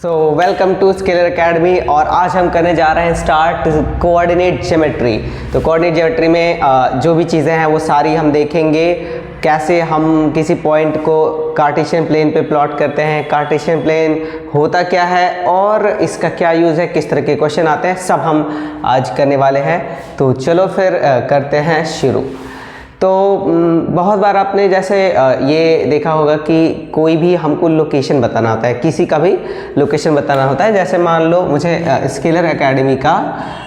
Welcome to scalar academy और आज हम करने जा रहे हैं स्टार्ट कोऑर्डिनेट ज्योमेट्री। तो कोऑर्डिनेट ज्योमेट्री में जो भी चीज़ें हैं वो सारी हम देखेंगे। कैसे हम किसी पॉइंट को कार्टेशियन प्लेन पे प्लॉट करते हैं, कार्टेशियन प्लेन होता क्या है और इसका क्या यूज़ है, किस तरह के क्वेश्चन आते हैं, सब हम आज करने वाले हैं। तो चलो फिर करते हैं शुरू। तो बहुत बार आपने जैसे ये देखा होगा कि कोई भी हमको लोकेशन बताना होता है, किसी का भी लोकेशन बताना होता है। जैसे मान लो मुझे स्केलर एकेडमी का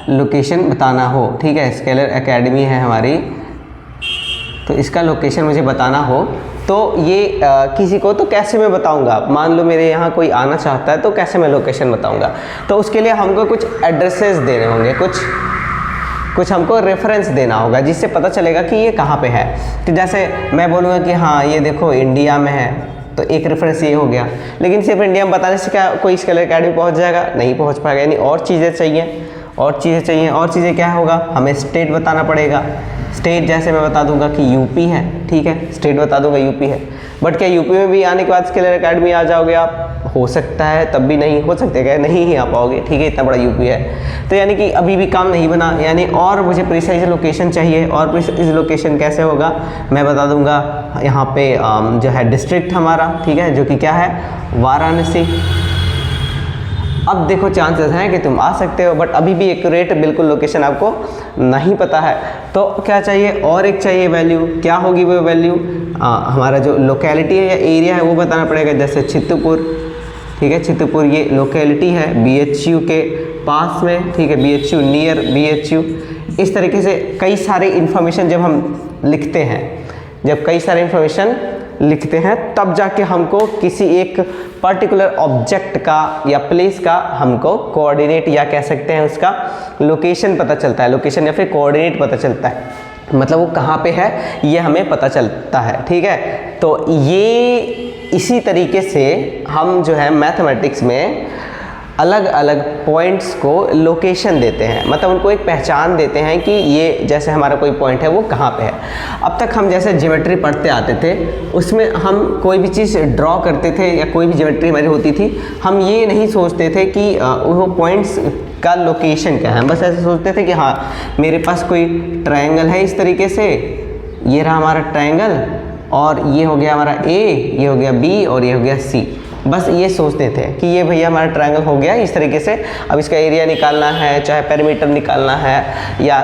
लोकेशन बताना हो, ठीक है, स्केलर एकेडमी है हमारी, तो इसका लोकेशन मुझे बताना हो तो ये किसी को तो कैसे मैं बताऊंगा। मान लो मेरे यहाँ कोई आना चाहता है तो कैसे मैं लोकेशन बताऊंगा। तो उसके लिए हमको कुछ एड्रेसेस देने होंगे, कुछ हमको रेफरेंस देना होगा जिससे पता चलेगा कि ये कहाँ पे है। तो जैसे मैं बोलूँगा कि हाँ ये देखो इंडिया में है, तो एक रेफरेंस ये हो गया। लेकिन सिर्फ इंडिया में बताने से क्या कोई स्केलर एकेडमी पहुँच जाएगा? नहीं पहुँच पाएगा। यानी और चीज़ें चाहिए, और चीज़ें क्या होगा, हमें स्टेट बताना पड़ेगा। स्टेट जैसे मैं बता दूंगा कि यूपी है, ठीक है, स्टेट बता दूंगा यूपी है। बट क्या यूपी में भी आने के बाद स्केलर एकेडमी आ जाओगे आप? हो सकता है, तब भी नहीं हो सकते, क्या नहीं ही आ पाओगे, ठीक है, इतना बड़ा यूपी है। तो यानी कि अभी भी काम नहीं बना, यानी और मुझे प्रिसाइज लोकेशन चाहिए। और प्रिसाइज लोकेशन कैसे होगा मैं बता दूंगा। यहाँ पे जो है डिस्ट्रिक्ट हमारा, ठीक है, जो कि क्या है, वाराणसी। अब देखो चांसेस हैं कि तुम आ सकते हो, बट अभी भी एक्यूरेट बिल्कुल लोकेशन आपको नहीं पता है। तो क्या चाहिए, और एक चाहिए वैल्यू। क्या होगी वो वैल्यू? हमारा जो लोकेलिटी है या एरिया है वो बताना पड़ेगा। जैसे चित्रपुर, ठीक है, चित्रपुर ये लोकेलिटी है BHU के पास में, ठीक है, BHU नियर BHU। इस तरीके से कई सारे इन्फॉर्मेशन जब हम लिखते हैं, तब जाके हमको किसी एक पर्टिकुलर ऑब्जेक्ट का या प्लेस का हमको कोऑर्डिनेट या कह सकते हैं उसका लोकेशन पता चलता है। लोकेशन या फिर कोऑर्डिनेट पता चलता है, मतलब वो कहाँ पे है ये हमें पता चलता है, ठीक है। तो ये इसी तरीके से हम जो है मैथमेटिक्स में अलग अलग पॉइंट्स को लोकेशन देते हैं, मतलब उनको एक पहचान देते हैं कि ये जैसे हमारा कोई पॉइंट है वो कहाँ पे है। अब तक हम जैसे ज्योमेट्री पढ़ते आते थे, उसमें हम कोई भी चीज़ ड्रॉ करते थे या कोई भी ज्योमेट्री हमारी होती थी, हम ये नहीं सोचते थे कि वो पॉइंट्स का लोकेशन क्या है। हम बस ऐसे सोचते थे कि हाँ मेरे पास कोई ट्रायंगल है इस तरीके से, ये रहा हमारा ट्रायंगल, और ये हो गया हमारा A, ये हो गया B और ये हो गया C। बस ये सोचते थे कि ये भैया हमारा ट्रायंगल हो गया इस तरीके से। अब इसका एरिया निकालना है, चाहे पेरीमीटर निकालना है या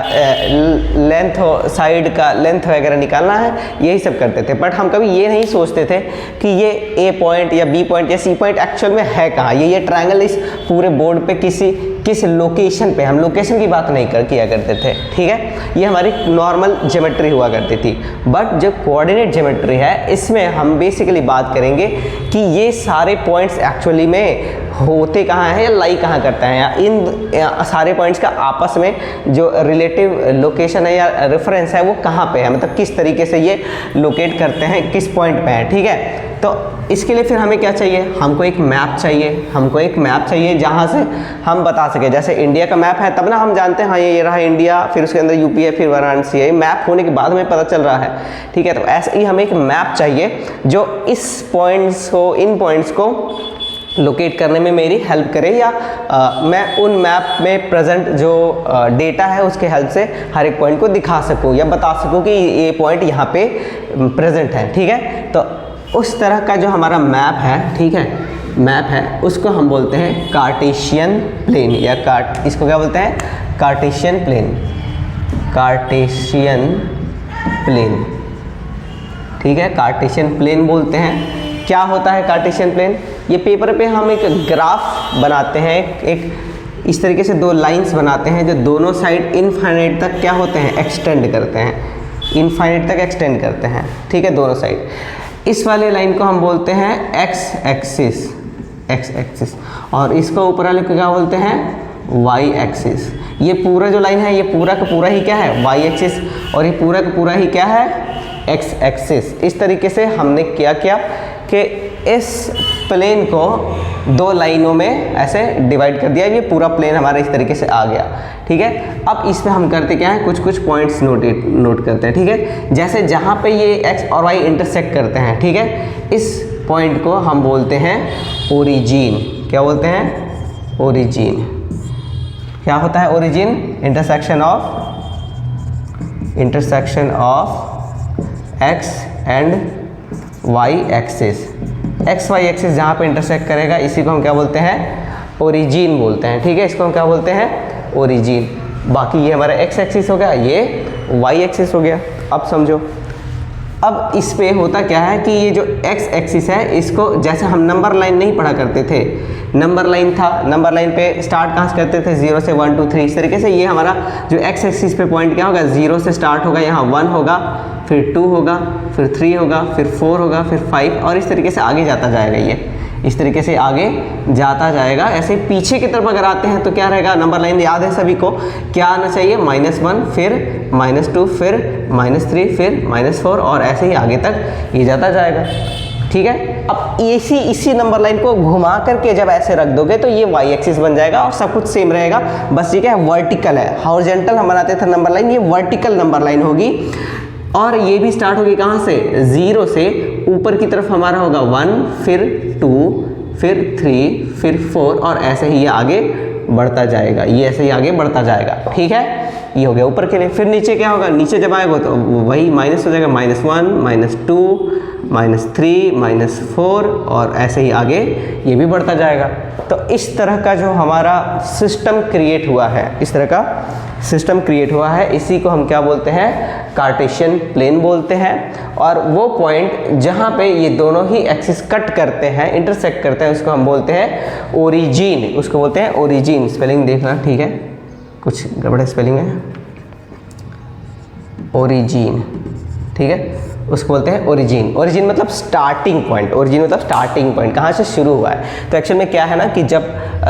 लेंथ हो, साइड का लेंथ वगैरह निकालना है, यही सब करते थे। बट हम कभी ये नहीं सोचते थे कि ये A पॉइंट या B पॉइंट या C पॉइंट एक्चुअल में है कहाँ। ये ट्रायंगल इस पूरे बोर्ड पे किस लोकेशन पे, हम लोकेशन की बात नहीं किया करते थे, ठीक है। ये हमारी नॉर्मल ज्योमेट्री हुआ करती थी। बट जो कोऑर्डिनेट ज्योमेट्री है इसमें हम बेसिकली बात करेंगे कि ये सारे पॉइंट्स एक्चुअली में होते कहाँ हैं या लाई कहाँ करते हैं, या इन सारे पॉइंट्स का आपस में जो रिलेटिव लोकेशन है या रेफरेंस है वो कहाँ पे है, मतलब किस तरीके से ये लोकेट करते हैं, किस पॉइंट पे है, ठीक है। तो इसके लिए फिर हमें क्या चाहिए, हमको एक मैप चाहिए जहाँ से हम बता सके। जैसे इंडिया का मैप है तब ना हम जानते हैं हाँ ये रहा इंडिया, फिर उसके अंदर यूपी है, फिर वाराणसी है। मैप होने के बाद हमें पता चल रहा है, ठीक है। तो ऐसे ही हमें एक मैप चाहिए जो इन पॉइंट्स को लोकेट करने में मेरी हेल्प करे, या मैं उन मैप में प्रेजेंट जो डेटा है उसके हेल्प से हर एक पॉइंट को दिखा सकूं या बता सकूं कि ये पॉइंट यहाँ पे प्रेजेंट है, ठीक है। तो उस तरह का जो हमारा मैप है, ठीक है, मैप है, उसको हम बोलते हैं कार्टेशियन प्लेन, या इसको क्या बोलते हैं, कार्टेशियन प्लेन, ठीक है, कार्टेशियन प्लेन बोलते हैं। क्या होता है कार्टेशियन प्लेन? ये पेपर पे हम एक ग्राफ बनाते हैं, एक इस तरीके से दो लाइंस बनाते हैं जो दोनों साइड इनफाइनाइट तक क्या होते हैं, एक्सटेंड करते हैं, इनफाइनाइट तक एक्सटेंड करते हैं, ठीक है, दोनों साइड। इस वाले लाइन को हम बोलते हैं एक्स एक्सिस, और इसको ऊपर वाले को क्या बोलते हैं, वाई एक्सिस। ये पूरा जो लाइन है ये पूरा का पूरा ही क्या है, वाई एक्सिस, और ये पूरा का पूरा ही क्या है, एक्स एक्सिस। इस तरीके से हमने क्या किया कि इस प्लेन को दो लाइनों में ऐसे डिवाइड कर दिया। ये पूरा प्लेन हमारा इस तरीके से आ गया, ठीक है। अब इसमें हम करते क्या है, कुछ पॉइंट्स नोट करते हैं, ठीक है। जैसे जहाँ पे ये एक्स और वाई इंटरसेक्ट करते हैं, ठीक है, इस पॉइंट को हम बोलते हैं ओरिजिन। क्या बोलते हैं, ओरिजिन। क्या होता है origin, intersection of X and Y axis, X Y axis जहाँ पे इंटरसेक्ट करेगा इसी को हम क्या बोलते हैं, ओरिजिन बोलते हैं। ठीक है, इसको हम क्या बोलते हैं, ओरिजिन। बाकी ये हमारा एक्स एक्सिस हो गया, ये वाई एक्सिस हो गया। अब समझो, अब इस पे होता क्या है कि ये जो एक्स एक्सिस है इसको, जैसे हम नंबर लाइन नहीं पढ़ा करते थे, नंबर लाइन था, नंबर लाइन पे स्टार्ट कहाँ से करते थे, 0 से 1 2 3, इस तरीके से ये हमारा जो एक्स एक्सिस पे पॉइंट क्या होगा, 0 से स्टार्ट होगा, यहाँ 1 होगा, फिर 2 होगा, फिर 3 होगा, फिर 4 होगा, फिर 5, और इस तरीके से आगे जाता जाएगा। ये इस तरीके से आगे जाता जाएगा। ऐसे पीछे की तरफ अगर आते हैं तो क्या रहेगा, नंबर लाइन याद है सभी को, क्या आना चाहिए, -1, फिर -2, फिर -3, फिर -4, और ऐसे ही आगे तक ये जाता जाएगा। ठीक है, अब इसी नंबर लाइन को घुमा करके जब ऐसे रख दोगे तो ये वाई एक्सिस बन जाएगा और सब कुछ सेम रहेगा, बस ये क्या है, वर्टिकल है। हॉरिजॉन्टल हम बनाते थे नंबर लाइन, ये वर्टिकल नंबर लाइन होगी, और ये भी स्टार्ट होगी कहाँ से, 0 से ऊपर की तरफ हमारा होगा 1, फिर 2, फिर 3, फिर 4, और ऐसे ही ये आगे बढ़ता जाएगा, ये ऐसे ही आगे बढ़ता जाएगा। ठीक है, ये हो गया ऊपर के लिए। फिर नीचे क्या होगा, नीचे जब आएगा तो वही माइनस हो जाएगा, -1, -2, -3, -4, और ऐसे ही आगे ये भी बढ़ता जाएगा। तो इस तरह का जो हमारा सिस्टम क्रिएट हुआ है, इस तरह का सिस्टम क्रिएट हुआ है, इसी को हम क्या बोलते हैं, कार्टेशियन प्लेन बोलते हैं। और वो पॉइंट जहाँ पे ये दोनों ही एक्सिस कट करते हैं, इंटरसेक्ट करते हैं, उसको हम बोलते हैं ओरिजिन, उसको बोलते हैं ओरिजिन। स्पेलिंग देखना, ठीक है, कुछ गड़बड़ स्पेलिंग है, ओरिजिन। ठीक है, उसको बोलते हैं ओरिजिन। ओरिजिन मतलब स्टार्टिंग पॉइंट, ओरिजिन मतलब स्टार्टिंग पॉइंट, कहाँ से शुरू हुआ है। तो एक्चुअल में क्या है ना कि जब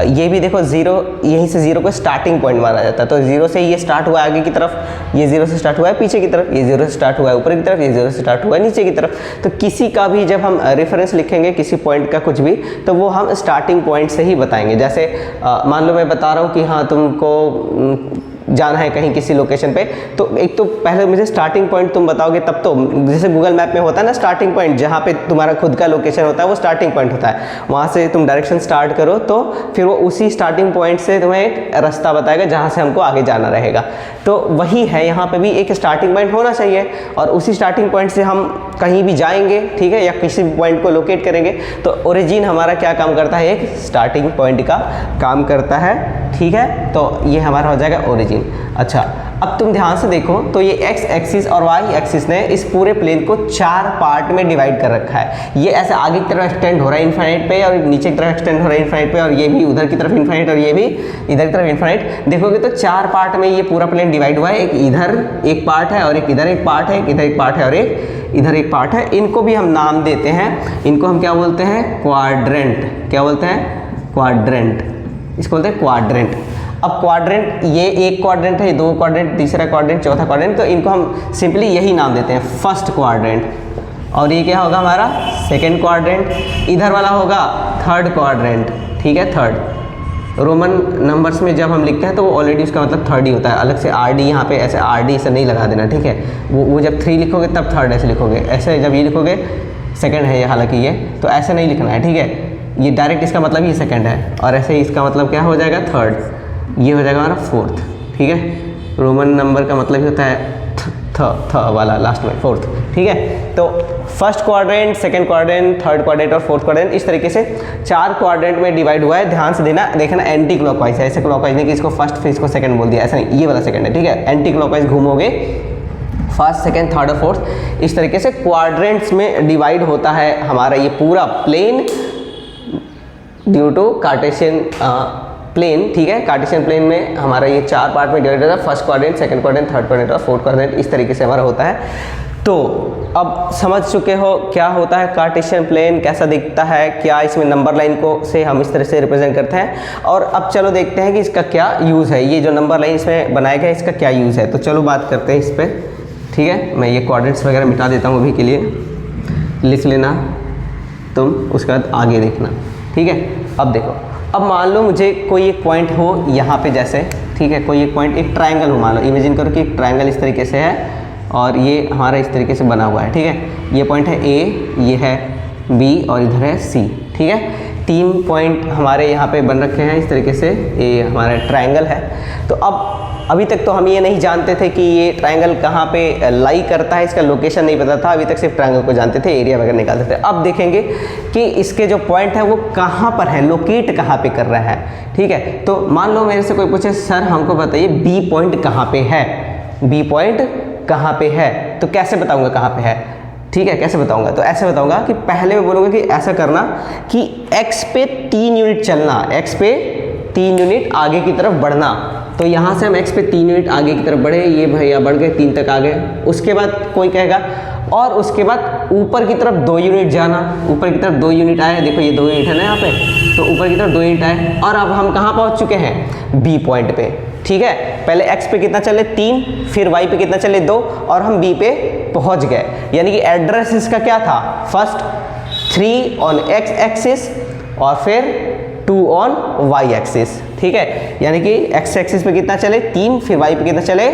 ये भी देखो 0, यहीं से 0 को स्टार्टिंग पॉइंट माना जाता है। तो 0 से ये स्टार्ट हुआ है आगे की तरफ, ये 0 से स्टार्ट हुआ है पीछे की तरफ, ये 0 से स्टार्ट हुआ है ऊपर की तरफ, ये 0 से स्टार्ट हुआ है नीचे की तरफ। तो किसी का भी जब हम रेफरेंस लिखेंगे किसी पॉइंट का कुछ भी, तो वो हम स्टार्टिंग पॉइंट से ही बताएंगे। जैसे मान लो मैं बता रहा हूँ कि हाँ तुमको जाना है कहीं किसी लोकेशन पे, तो एक तो पहले मुझे स्टार्टिंग पॉइंट तुम बताओगे, तब तो जैसे गूगल मैप में होता है ना स्टार्टिंग पॉइंट, जहाँ पे तुम्हारा खुद का लोकेशन होता है वो स्टार्टिंग पॉइंट होता है। वहाँ से तुम डायरेक्शन स्टार्ट करो तो फिर वो उसी स्टार्टिंग पॉइंट से तुम्हें एक रास्ता बताएगा जहाँ से हमको आगे जाना रहेगा। तो वही है, यहाँ पे भी एक स्टार्टिंग पॉइंट होना चाहिए, और उसी स्टार्टिंग पॉइंट से हम कहीं भी जाएंगे, ठीक है, या किसी पॉइंट को लोकेट करेंगे। तो ओरिजिन हमारा क्या काम करता है, एक स्टार्टिंग पॉइंट का काम करता है। ठीक है, तो ये हमारा हो जाएगा ओरिजिन। अच्छा, अब तुम ध्यान से देखो तो ये एक्स एक्सिस और वाई एक्सिस ने इस पूरे प्लेन को 4 पार्ट में डिवाइड कर रखा है। ये ऐसे आगे की तरफ एक्सटेंड हो रहा है इनफाइनाइट पे, और नीचे की तरफ एक्सटेंड हो रहा है इनफाइनाइट पे, और ये भी उधर की तरफ इनफाइनाइट, और ये भी इधर की तरफ इनफाइनाइट। देखोगे तो 4 पार्ट में ये पूरा प्लेन डिवाइड हुआ है। एक इधर एक पार्ट है, और एक इधर एक पार्ट है, एक इधर एक पार्ट है, और एक इधर एक पार्ट है। इनको भी हम नाम देते हैं, इनको हम क्या बोलते हैं, क्वाड्रेंट। क्या बोलते हैं, क्वाड्रेंट, इसको बोलते हैं क्वाड्रेंट। अब क्वाड्रेंट, ये एक क्वाड्रेंट है, ये 2 क्वाड्रेंट, तीसरा क्वाड्रेंट, चौथा क्वाड्रेंट, तो इनको हम सिंपली यही नाम देते हैं, फर्स्ट क्वाड्रेंट। और ये क्या होगा हमारा, सेकंड क्वाड्रेंट। इधर वाला होगा थर्ड क्वाड्रेंट। ठीक है, थर्ड। रोमन नंबर्स में जब हम लिखते हैं तो वो ऑलरेडी उसका मतलब थर्ड ही होता है, अलग से RD यहाँ पे ऐसे RD से नहीं लगा देना। ठीक है, वो जब 3 लिखोगे तब थर्ड ऐसे लिखोगे, ऐसे जब ये लिखोगे सेकंड है ये, हालांकि ये तो ऐसे नहीं लिखना है। ठीक है, ये डायरेक्ट इसका मतलब ये सेकंड है, और ऐसे ही इसका मतलब क्या हो जाएगा, थर्ड। ये हो जाएगा हमारा फोर्थ। ठीक है, रोमन नंबर का मतलब ही होता है थ वाला लास्ट में, फोर्थ। ठीक है, तो first quadrant, second quadrant, third quadrant और फोर्थ क्वाड्रेंट, इस तरीके से 4 क्वाड्रेंट में डिवाइड हुआ है। ध्यान से देखना एंटी क्लॉकवाइज है, ऐसे क्लॉकवाइज नहीं कि इसको फर्स्ट फिर इसको सेकंड बोल दिया, ऐसा नहीं, ये वाला सेकंड है। ठीक है, एंटी क्लॉकवाइज घूमोगे, फर्स्ट, सेकंड, थर्ड और फोर्थ, इस तरीके से क्वाड्रेंट्स में डिवाइड होता है हमारा ये पूरा plane due to Cartesian plane. ठीक है, कार्टेशियन प्लेन में हमारा ये 4 पार्ट में डिवाइड होता है, first quadrant, second quadrant, third quadrant और फोर्थ क्वाड्रेंट, इस तरीके से हमारा होता है। तो अब समझ चुके हो क्या होता है कार्टेशियन प्लेन, कैसा दिखता है, क्या इसमें नंबर लाइन को से हम इस तरह से रिप्रेजेंट करते हैं। और अब चलो देखते हैं कि इसका क्या यूज़ है, ये जो नंबर लाइन इसमें बनाया गया है इसका क्या यूज़ है। तो चलो बात करते हैं इस पर। ठीक है, मैं ये क्वाड्रेंट्स वगैरह मिटा देता हूँ अभी के लिए, लिख लेना तुम, उसके बाद आगे देखना। ठीक है, अब देखो, अब मान लो मुझे कोई एक पॉइंट हो यहाँ पे जैसे, ठीक है, कोई एक पॉइंट, एक ट्रायंगल हो, मान लो, इमेजिन करो कि एक ट्रायंगल इस तरीके से है और ये हमारा इस तरीके से बना हुआ है। ठीक है, ये पॉइंट है A, ये है B और इधर है C। ठीक है, 3 पॉइंट हमारे यहाँ पे बन रखे हैं इस तरीके से, ये हमारा ट्रायंगल है। तो अब अभी तक तो हम ये नहीं जानते थे कि ये ट्रायंगल कहाँ पे लाई करता है, इसका लोकेशन नहीं पता था, अभी तक सिर्फ ट्रायंगल को जानते थे, एरिया वगैरह निकालते थे। अब देखेंगे कि इसके जो पॉइंट है वो कहाँ पर है, लोकेट कहाँ पे कर रहा है। ठीक है, तो मान लो मेरे से कोई पूछे सर हमको बताइए बी पॉइंट कहाँ पे है, बी पॉइंट कहाँ पे है, तो कैसे बताऊँगा कहाँ पे है। ठीक है, कैसे बताऊंगा, तो ऐसे बताऊंगा कि पहले मैं बोलूँगा कि ऐसा करना कि x पे 3 यूनिट चलना, x पे 3 यूनिट आगे की तरफ बढ़ना। तो यहाँ से हम x पे 3 यूनिट आगे की तरफ बढ़े, ये भैया बढ़ गए 3 तक आ गए। उसके बाद कोई कहेगा और उसके बाद ऊपर की तरफ 2 यूनिट जाना, ऊपर की तरफ 2 यूनिट आए, देखो ये 2 यूनिट है ना यहाँ पे, तो ऊपर की तरफ 2 यूनिट आए और अब हम कहाँ पहुँच चुके हैं, बी पॉइंट पे। ठीक है, पहले x पे कितना चले 3, फिर y पे कितना चले 2 और हम b पे पहुंच गए। यानी कि एड्रेस इसका क्या था, फर्स्ट 3 ऑन x एक्सिस और फिर 2 ऑन y एक्सिस। ठीक है, यानी कि x एक्सिस पे कितना चले 3, फिर y पे कितना चले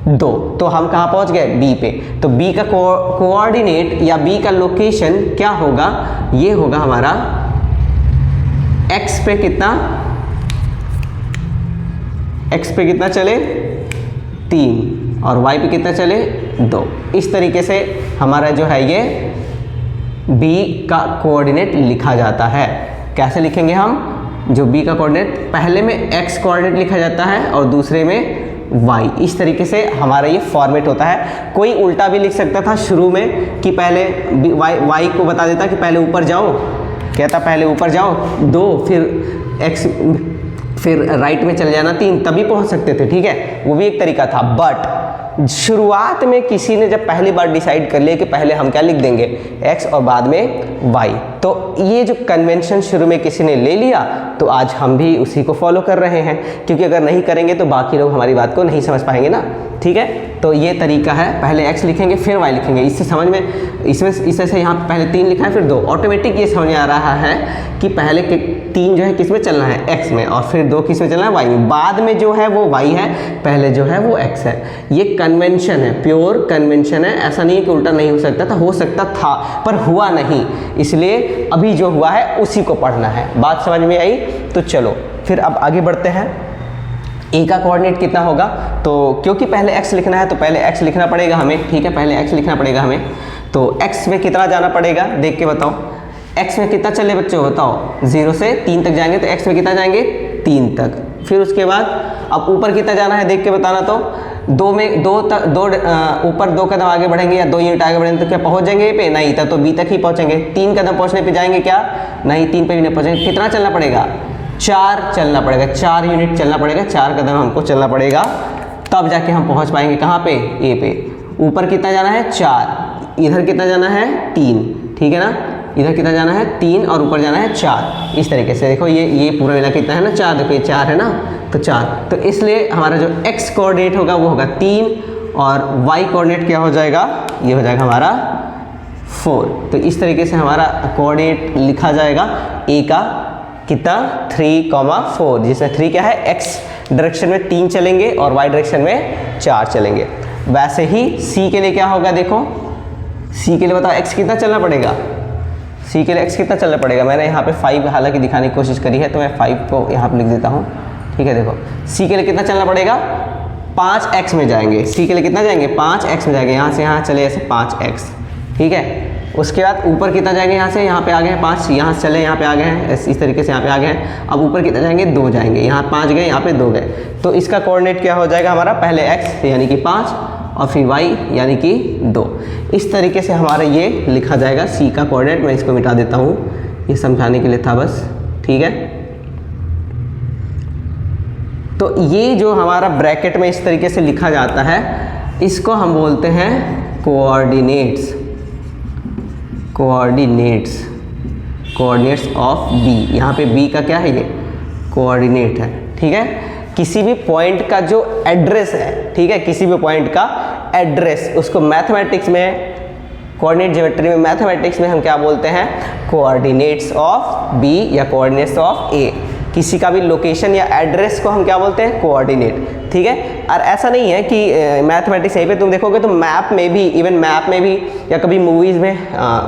2, तो हम कहाँ पहुंच गए b पे। तो b का कोऑर्डिनेट या b का लोकेशन क्या होगा, ये होगा हमारा x पे कितना, x पे कितना चले 3 और y पे कितना चले 2। इस तरीके से हमारा जो है ये b का कोऑर्डिनेट लिखा जाता है। कैसे लिखेंगे हम, जो b का कोऑर्डिनेट पहले में x कोऑर्डिनेट लिखा जाता है और दूसरे में y। इस तरीके से हमारा ये फॉर्मेट होता है। कोई उल्टा भी लिख सकता था शुरू में कि पहले y को बता देता कि पहले ऊपर जाओ, कहता पहले ऊपर जाओ 2, फिर x फिर राइट में चले जाना 3, तभी पहुंच सकते थे। ठीक है, वो भी एक तरीका था। बट शुरुआत में किसी ने जब पहली बार डिसाइड कर लिया कि पहले हम क्या लिख देंगे x और बाद में y, तो ये जो कन्वेंशन शुरू में किसी ने ले लिया, तो आज हम भी उसी को फॉलो कर रहे हैं, क्योंकि अगर नहीं करेंगे तो बाकी लोग हमारी बात को नहीं समझ पाएंगे ना। ठीक है, तो ये तरीका है, पहले x लिखेंगे फिर y लिखेंगे। इससे समझ में, इसमें इससे से यहाँ पहले 3 लिखा है फिर 2, ऑटोमेटिक ये समझ में आ रहा है कि पहले के 3 जो है किस में चलना है, x में, और फिर 2 किस में चलना है, y में। बाद में जो है वो y है, पहले जो है वो x है। ये कन्वेंशन है, प्योर कन्वेंशन है। ऐसा नहीं है कि उल्टा नहीं हो सकता था, हो सकता था पर हुआ नहीं, इसलिए अभी जो हुआ है उसी को पढ़ना है। बात समझ में आई? तो चलो फिर अब आगे बढ़ते हैं। ए का कोऑर्डिनेट कितना होगा, तो क्योंकि पहले x लिखना है तो पहले x लिखना पड़ेगा हमें। ठीक है, पहले x लिखना पड़ेगा हमें। तो x में कितना जाना पड़ेगा, देख के बताओ। x में कितना चले बच्चों, बताओ। 0 से 3 तक जाएंगे तो x में कितना जाएंगे, 3 तक। फिर उसके बाद अब ऊपर कितना जाना है, देख के बताना। तो 2 में 2 तक, 2 ऊपर 2 कदम आगे बढ़ेंगे या 2 यूनिट आगे बढ़ेंगे तो क्या पहुंच जाएंगे ए पे, नहीं, तब तो बी तक ही पहुंचेंगे। 3 कदम पहुंचने पे जाएंगे क्या, नहीं, 3 पे भी नहीं पहुंचेंगे। कितना चलना पड़ेगा, 4 चलना पड़ेगा, 4 यूनिट चलना पड़ेगा, 4 कदम हमको चलना पड़ेगा, तब जाके हम पहुंच पाएंगे कहाँ पे, ए पे। ऊपर कितना जाना है, 4, इधर कितना जाना है, 3। ठीक है ना, इधर कितना जाना है, 3 और ऊपर जाना है 4। इस तरीके से देखो ये पूरा मिला कितना है ना, 4। देखो ये 4 है ना, तो 4। तो इसलिए हमारा जो x कोऑर्डिनेट होगा वो होगा 3 और y कोऑर्डिनेट क्या हो जाएगा, ये हो जाएगा हमारा 4। तो इस तरीके से हमारा कोऑर्डिनेट लिखा जाएगा a का कितना, 3,4, जिसमें 3 क्या है, x डायरेक्शन में 3 चलेंगे और y डायरेक्शन में 4 चलेंगे। वैसे ही c के लिए क्या होगा, देखो c के लिए बताओ x कितना चलना पड़ेगा, c के लिए x कितना चलना पड़ेगा। मैंने यहाँ पे 5 हालांकि दिखाने की कोशिश करी है, तो मैं 5 को यहाँ पे लिख देता हूँ। ठीक है, देखो c के लिए कितना चलना पड़ेगा, 5x में जाएंगे। c के लिए कितना जाएंगे, 5x में जाएंगे, यहाँ से यहाँ चले ऐसे 5x। ठीक है, उसके बाद ऊपर कितना जाएंगे, यहाँ से यहाँ पे आ गए हैं 5, यहाँ से चले यहाँ पे आ गए हैं, इस तरीके से यहाँ पे आ गए हैं। अब ऊपर कितना जाएंगे, 2 जाएंगे, यहाँ 5 गए, यहाँ पे 2 गए। तो इसका कोऑर्डिनेट क्या हो जाएगा हमारा, पहले x यानी कि 5 और फिर y यानी कि 2। इस तरीके से हमारा ये लिखा जाएगा c का कोऑर्डिनेट। मैं इसको मिटा देता हूँ, ये समझाने के लिए था बस। ठीक है, तो ये जो हमारा ब्रैकेट में इस तरीके से लिखा जाता है, इसको हम बोलते हैं कोऑर्डिनेट्स। Coordinates of b। यहाँ पे b का क्या है, ये कोऑर्डिनेट है। ठीक है, किसी भी पॉइंट का जो एड्रेस है, ठीक है, किसी भी पॉइंट का एड्रेस, उसको मैथमेटिक्स में, कोऑर्डिनेट ज्योमेट्री में, मैथमेटिक्स में हम क्या बोलते हैं, कोऑर्डिनेट्स ऑफ b या कोऑर्डिनेट्स ऑफ a। किसी का भी लोकेशन या एड्रेस को हम क्या बोलते हैं, कोऑर्डिनेट, ठीक है। और ऐसा नहीं है कि मैथमेटिक्स यहीं पे तुम देखोगे तो मैप में भी, इवन मैप में भी या कभी मूवीज़ में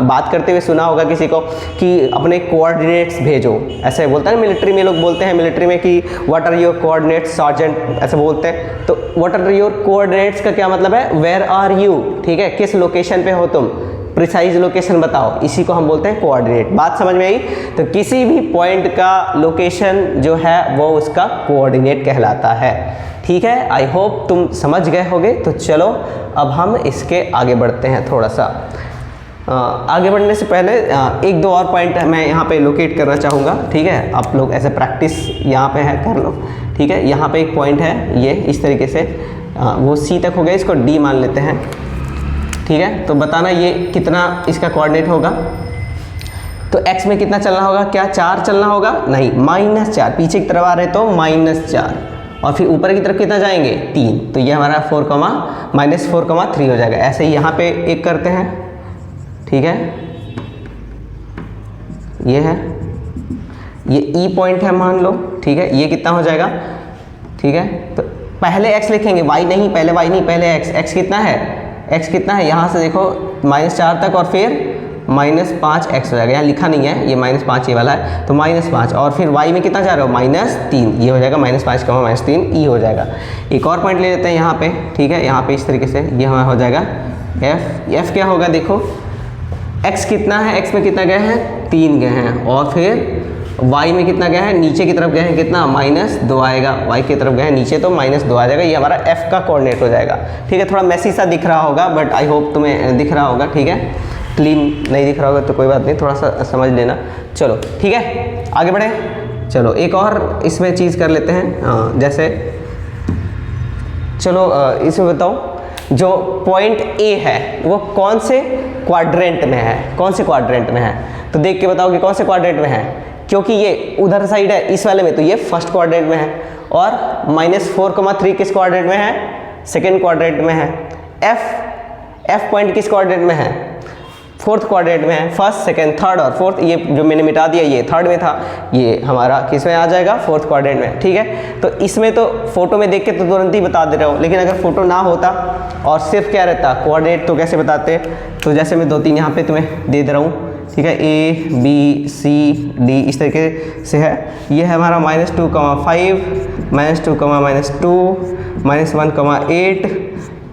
बात करते हुए सुना होगा किसी को कि अपने कोऑर्डिनेट्स भेजो, ऐसे बोलता है। मिलिट्री में लोग बोलते हैं, मिलिट्री में कि what are your coordinates sergeant, ऐसे बोलते हैं। तो व्हाट आर योर कोऑर्डिनेट्स का क्या मतलब है, वेयर आर यू, ठीक है, किस लोकेशन पे हो तुम, प्रिसाइज लोकेशन बताओ, इसी को हम बोलते हैं कोऑर्डिनेट। बात समझ में आई। तो किसी भी पॉइंट का लोकेशन जो है वो उसका कोऑर्डिनेट कहलाता है, ठीक है। आई होप तुम समझ गए होगे। तो चलो अब हम इसके आगे बढ़ते हैं थोड़ा सा। आगे बढ़ने से पहले एक दो और पॉइंट मैं यहाँ पे लोकेट करना चाहूँगा, ठीक है। आप लोग ऐसे प्रैक्टिस यहाँ पे है कर लो, ठीक है। यहाँ पे एक पॉइंट है, ये इस तरीके से वो सी तक हो गया, इसको डी मान लेते हैं, ठीक है। तो बताना ये कितना इसका कोऑर्डिनेट होगा। तो x में कितना चलना होगा, क्या 4 चलना होगा, नहीं, -4, पीछे की तरफ आ रहे तो -4, और फिर ऊपर की तरफ कितना जाएंगे, 3। तो ये हमारा -4,3 हो जाएगा। ऐसे ही यहाँ पे एक करते हैं, ठीक है। ये है, ये E पॉइंट है मान लो, ठीक है। ये कितना हो जाएगा, ठीक है। तो पहले x लिखेंगे, y नहीं, पहले y नहीं, पहले x कितना है, x कितना है, यहाँ से देखो -4 तक और फिर -5x हो जाएगा। यहाँ लिखा नहीं है, ये -5 ये वाला है, तो -5, और फिर y में कितना जा रहे हो, -3, ये हो जाएगा -5, -3 e हो जाएगा। एक और पॉइंट ले लेते हैं यहाँ पे, ठीक है। यहाँ पे इस तरीके से ये हमारा हो जाएगा f क्या होगा, देखो x कितना है, x में कितना गए हैं, 3 गए हैं, और फिर y में कितना गया है, नीचे की तरफ गए हैं, कितना -2 आएगा, y की तरफ गए हैं नीचे तो -2 आ जाएगा। ये हमारा f का कोऑर्डिनेट हो जाएगा, ठीक है। थोड़ा मैसी सा दिख रहा होगा, बट आई होप तुम्हें दिख रहा होगा, ठीक है। क्लीन नहीं दिख रहा होगा तो कोई बात नहीं, थोड़ा सा समझ लेना। चलो ठीक है, आगे बढ़े। चलो एक और इसमें चीज़ कर लेते हैं, जैसे चलो इसमें बताओ, जो पॉइंट A है वो कौन से क्वाड्रेंट में है, कौन से क्वाड्रेंट में है। तो देख के बताओ कि कौन से क्वाड्रेंट में है, क्योंकि ये उधर साइड है इस वाले में, तो ये फर्स्ट क्वाड्रेंट में है, और -4,3 किस क्वाड्रेंट में है, सेकेंड क्वाड्रेंट में है। F पॉइंट किस क्वाड्रेंट में है, फोर्थ क्वाड्रेंट में है। फर्स्ट, सेकेंड, थर्ड और फोर्थ, ये जो मैंने मिटा दिया ये थर्ड में था, ये हमारा किस में आ जाएगा, फोर्थ क्वाड्रेंट में, ठीक है। तो इसमें तो फोटो में देख के तो तुरंत ही बता दे रहा हूँ, लेकिन अगर फोटो ना होता और सिर्फ क्या रहता कोऑर्डिनेट, तो कैसे बताते। तो जैसे मैं 2-3 यहाँ पे तुम्हें दे रहा हूँ, ठीक है। A B C D इस तरीके से है। ये है हमारा -2,5, -2, -1,8,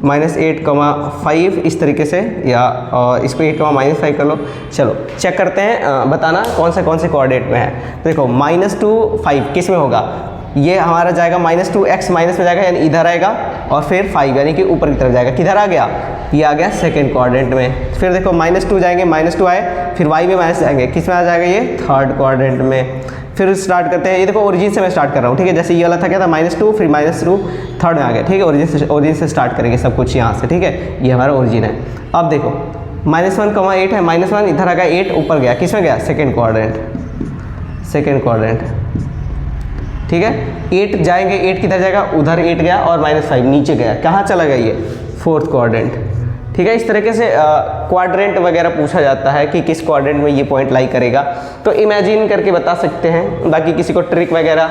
-8,5 इस तरीके से, या इसको 8,-5 कर लो। चलो चेक करते हैं, बताना कौन से कोऑर्डिनेट में है। तो देखो -2,5 किस में होगा, ये हमारा जाएगा -2x माइनस में जाएगा, यानी इधर आएगा, और फिर 5 यानी कि ऊपर की तरफ जाएगा। किधर आ गया, ये आ गया सेकंड क्वाड्रेंट में। फिर देखो -2 जाएंगे, -2 आए, फिर y में माइनस जाएंगे, किस में आ जाएगा, ये थर्ड क्वाड्रेंट में। फिर स्टार्ट करते हैं, ये देखो ओरिजिन से मैं स्टार्ट कर रहा हूँ, ठीक है। जैसे ये वाला था क्या था, -2, फिर -2 थर्ड में आ गया, ठीक है। ओरिजिन से स्टार्ट करेंगे सब कुछ यहाँ से, ठीक है। ये हमारा ओरिजिन है। अब देखो -1,8 है, -1 इधर आ गया, 8 ऊपर गया, किस में गया, सेकेंड क्वाड्रेंट, ठीक है। 8 जाएंगे, 8 किधर जाएगा, उधर 8 गया, और -5 नीचे गया, कहाँ चला गया, ये फोर्थ क्वाड्रेंट, ठीक है। इस तरीके से क्वाड्रेंट वगैरह पूछा जाता है कि किस क्वाड्रेंट में ये पॉइंट लाई करेगा, तो इमेजिन करके बता सकते हैं। बाकी किसी को ट्रिक वगैरह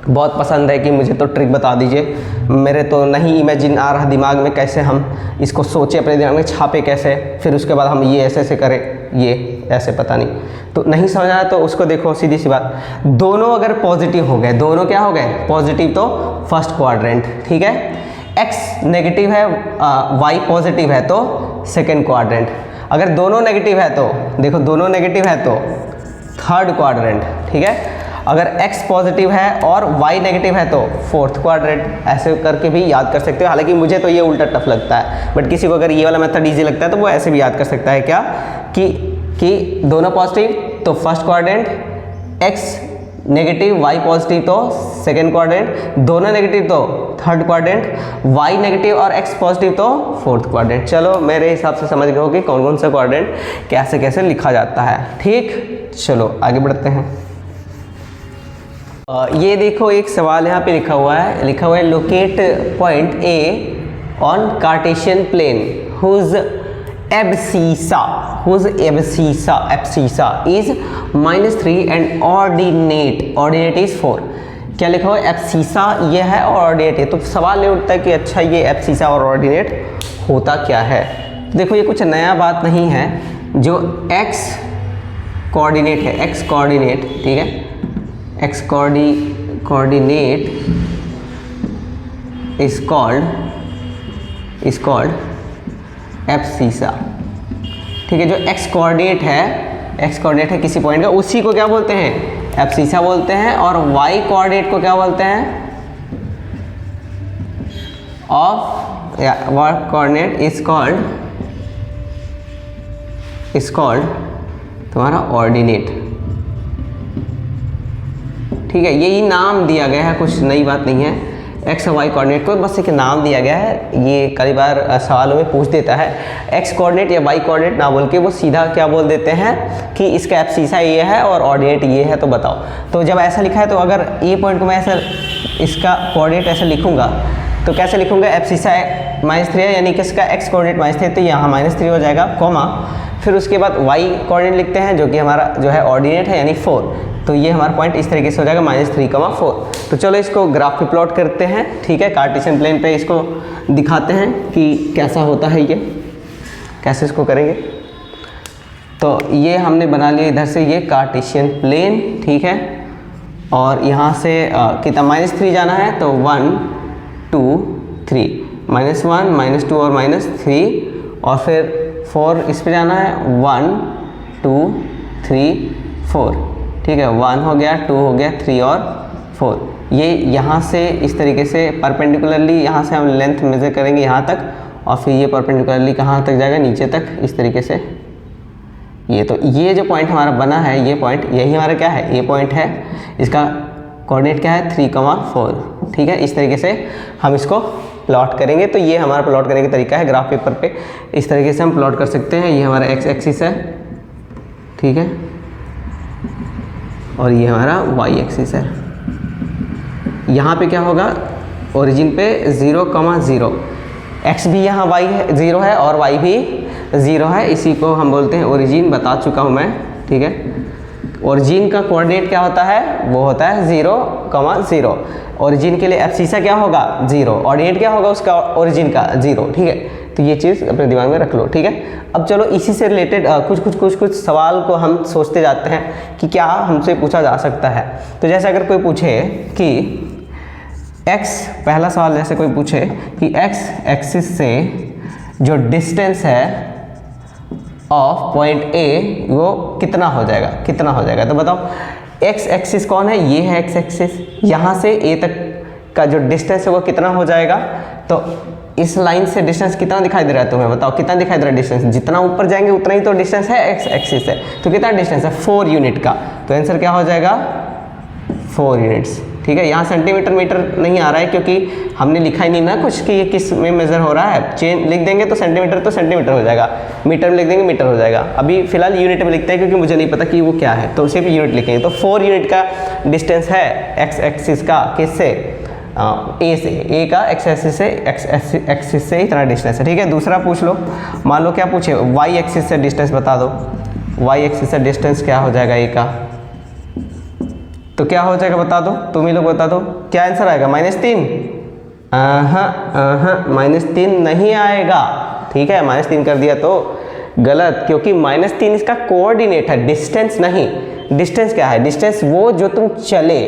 बहुत पसंद है कि मुझे तो ट्रिक बता दीजिए, मेरे तो नहीं इमेजिन आ रहा दिमाग में, कैसे हम इसको सोचे, अपने दिमाग में छापे कैसे, फिर उसके बाद हम ये ऐसे करें, ये ऐसे, पता नहीं। तो नहीं समझ आया तो उसको देखो, सीधी सी बात, दोनों अगर पॉजिटिव हो गए, दोनों क्या हो गए, पॉजिटिव, तो फर्स्ट क्वाड्रेंट, ठीक है। x नेगेटिव है, y पॉजिटिव है, तो सेकेंड क्वाड्रेंट। अगर दोनों नेगेटिव है तो देखो, दोनों नेगेटिव है तो थर्ड क्वाड्रेंट, ठीक है। अगर x पॉजिटिव है और y नेगेटिव है तो फोर्थ क्वाड्रेंट। ऐसे करके भी याद कर सकते हो। हालांकि मुझे तो ये उल्टा टफ लगता है, बट किसी को अगर ये वाला मेथड इजी लगता है तो वो ऐसे भी याद कर सकता है, क्या कि दोनों पॉजिटिव तो first quadrant, x negative y positive तो सेकेंड क्वाड्रेंट, दोनों नेगेटिव तो थर्ड क्वाड्रेंट, y नेगेटिव और x पॉजिटिव तो फोर्थ क्वाड्रेंट। चलो मेरे हिसाब से समझ गए हो कि कौन कौन सा क्वाड्रेंट कैसे कैसे लिखा जाता है, ठीक। चलो आगे बढ़ते हैं। ये देखो एक सवाल यहाँ पे लिखा हुआ है locate point A on Cartesian plane whose abscissa, whose abscissa is -3 and ordinate is 4। क्या लिखा हो, एब्सिसा ये है और ऑर्डिनेट है। तो सवाल ये उठता है कि अच्छा ये एब्सिसा और ऑर्डिनेट होता क्या है। देखो ये कुछ नया बात नहीं है। जो एक्स कोऑर्डिनेट है, एक्स कोऑर्डिनेट, ठीक है, x coordinate is called abscissa, ठीक है। जो एक्स कोऑर्डिनेट है किसी पॉइंट का, उसी को क्या बोलते हैं, एब्सिसा बोलते हैं। और वाई कोऑर्डिनेट को क्या बोलते हैं, वाई कोऑर्डिनेट इज कॉल्ड तुम्हारा ऑर्डिनेट, ठीक है। यही नाम दिया गया है, कुछ नई बात नहीं है। एक्स और वाई कोऑर्डिनेट को बस एक नाम दिया गया है। ये कई बार सवालों में पूछ देता है। एक्स कोऑर्डिनेट या वाई कोऑर्डिनेट ना बोल के वो सीधा क्या बोल देते हैं कि इसका एब्सिसा ये है और ऑर्डिनेट ये है, तो बताओ। तो जब ऐसा लिखा है तो अगर ए पॉइंट को मैं ऐसा इसका कोऑर्डिनेट ऐसा लिखूंगा तो कैसे लिखूंगा, एब्सिसा -3 है, यानी कि इसका एक्स कोऑर्डिनेट -3, तो यहाँ -3 हो जाएगा, कॉमा फिर उसके बाद वाई कोऑर्डिनेट लिखते हैं जो कि हमारा जो है ऑर्डिनेट है, यानी 4। तो ये हमारा पॉइंट इस तरीके से हो जाएगा -3,4। तो चलो इसको ग्राफ पे प्लॉट करते हैं, ठीक है। कार्टेशियन प्लेन पे इसको दिखाते हैं कि कैसा होता है, ये कैसे इसको करेंगे। तो ये हमने बना लिया इधर से ये कार्टेशियन प्लेन, ठीक है। और यहाँ से कितना -3 जाना है, तो 1 2 3, -1 -2 और -3, और फिर 4 इस पे जाना है, 1 2 3 4, ठीक है। 1 हो गया, 2 हो गया, 3 और 4। ये यहाँ से इस तरीके से परपेंडिकुलरली यहाँ से हम लेंथ मेज़र करेंगे यहाँ तक, और फिर ये परपेंडिकुलरली कहाँ तक जाएगा, नीचे तक, इस तरीके से। ये तो ये जो पॉइंट हमारा बना है, ये पॉइंट यही हमारा क्या है, ये पॉइंट है। इसका कोऑर्डिनेट क्या है, 3,4, ठीक है। इस तरीके से हम इसको प्लॉट करेंगे। तो ये हमारा प्लॉट करने का तरीका है ग्राफ पेपर पे। इस तरीके से हम प्लॉट कर सकते हैं। ये हमारा एक्स एक्सिस है, ठीक है, और ये हमारा वाई एक्सिस है। यहाँ पे क्या होगा, ओरिजिन पे 0,0, एक्स भी यहाँ वाई है 0 है और वाई भी 0 है। इसी को हम बोलते हैं ओरिजिन, बता चुका हूँ मैं, ठीक है। ओरिजिन का कोऑर्डिनेट क्या होता है, वो होता है 0,0। ओरिजिन के लिए एब्सिसा क्या होगा, 0। ऑर्डिनेट क्या होगा उसका, ओरिजिन का 0, ठीक है। तो ये चीज़ अपने दिमाग में रख लो, ठीक है। अब चलो इसी से रिलेटेड कुछ सवाल को हम सोचते जाते हैं कि क्या हमसे पूछा जा सकता है। तो जैसे अगर कोई पूछे कि x, पहला सवाल जैसे कोई पूछे कि x एक्सिस से जो डिस्टेंस है ऑफ पॉइंट A वो कितना हो जाएगा, तो बताओ। x एक्सिस कौन है, ये है x एक्सिस। यहाँ से A तक का जो डिस्टेंस है वो कितना हो जाएगा, तो इस लाइन से डिस्टेंस कितना दिखाई दे रहा है तुम्हें, बताओ कितना दिखाई दे रहा है डिस्टेंस। जितना ऊपर जाएंगे उतना ही तो डिस्टेंस है, x एक्सिस है। तो कितना डिस्टेंस है, 4 यूनिट का। तो आंसर क्या हो जाएगा, 4 यूनिट्स, ठीक है। यहाँ सेंटीमीटर मीटर नहीं आ रहा है क्योंकि हमने लिखा ही नहीं ना कुछ कि ये किस में मेजर हो रहा है। चेन लिख देंगे तो सेंटीमीटर हो जाएगा, मीटर में लिख देंगे मीटर हो जाएगा। अभी फिलहाल यूनिट में लिखते हैं क्योंकि मुझे नहीं पता कि वो क्या है, तो सिर्फ यूनिट लिखेंगे। तो 4 यूनिट का डिस्टेंस है एक्स एक्सिस का, किससे, ए से। ए का एक्स एक्सिस से एक्सिस से इतना डिस्टेंस है, ठीक है। दूसरा पूछ लो, मान लो क्या पूछे, वाई एक्सिस से डिस्टेंस बता दो। वाई एक्सिस से डिस्टेंस क्या हो जाएगा ए का, तो क्या हो जाएगा बता दो, तुम ही लोग बता दो। क्या आंसर आएगा, -3? -3 नहीं आएगा, ठीक है। -3 कर दिया तो गलत, क्योंकि -3 इसका कोऑर्डिनेट है, डिस्टेंस नहीं। डिस्टेंस क्या है, डिस्टेंस वो जो तुम चले,